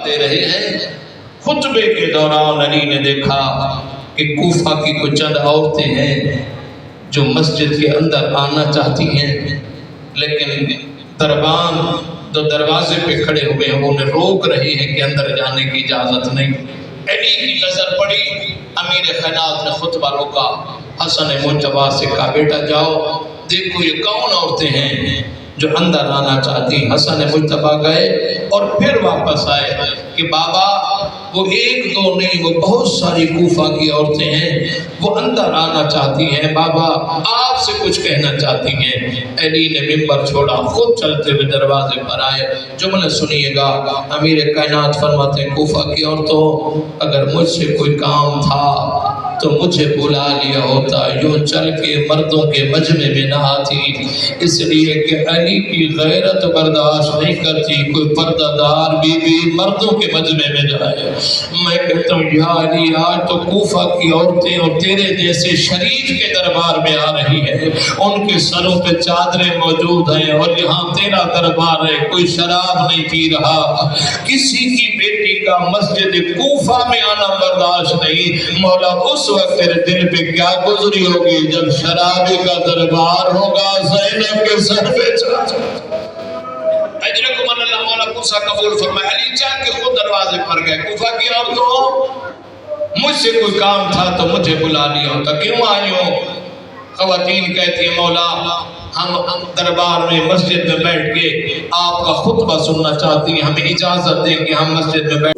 دے رہے ہیں۔ خطبے کے دوران علی نے دیکھا کہ کوفہ کی کچھ چند عورتیں ہیں جو مسجد کے اندر آنا چاہتی ہیں، لیکن دربان جو دروازے پہ کھڑے ہوئے ہیں وہ انہیں روک رہی ہیں کہ اندر جانے کی اجازت نہیں۔ علی کی نظر پڑی، امیر خیانات نے خطبہ روکا، حسن مجتبیٰ سے کہا بیٹا جاؤ دیکھو یہ کون عورتیں ہیں جو اندر آنا چاہتی ہیں۔ حسن مجتبیٰ گئے اور پھر واپس آئے کہ بابا وہ ایک دو نہیں، وہ بہت ساری کوفہ کی عورتیں ہیں وہ اندر آنا چاہتی ہیں، بابا آپ سے کچھ کہنا چاہتی ہیں۔ علی نے منبر چھوڑا، خود چلتے ہوئے دروازے پر آئے۔ جملہ سنیے گا، امیر کائنات فرماتے ہیں کوفہ کی عورتوں اگر مجھ سے کوئی کام تھا تو مجھے بلا لیا ہوتا، یوں چل کے مردوں کے مجمع میں نہ آتی، اس لیے کہ علی کی غیرت برداشت نہیں کرتی کوئی پردہ دار بی بی مردوں کے مجمع میں جائے۔ میں کہتا ہوں یا علی آج تو کوفہ کی عورتیں اور تیرے جیسے شریف کے دربار میں آ رہی ہیں، ان کے سروں پہ چادریں موجود ہیں اور یہاں تیرا دربار ہے، کوئی شراب نہیں پی رہا، کسی کی بیٹی کا مسجد کوفہ میں آنا برداشت نہیں۔ مولا اس وقت تیرے دل پہ کیا گزری ہوگی جب شرابی کا دربار ہوگا زینب کے سر پہ چادر۔ اجرکم اللہ مولا کوفہ قبول فرمائے۔ علی چاہ کے خود دروازے پر گئے، کوفہ کی عورتوں مجھ سے کوئی کام تھا تو مجھے بلا لیا ہوتا، کیوں آئی ہو؟ خواتین کہتی ہیں مولا ہم دربار میں مسجد میں بیٹھ کے آپ کا خطبہ سننا چاہتی ہیں، ہمیں اجازت دیں کہ ہم مسجد میں بیٹھ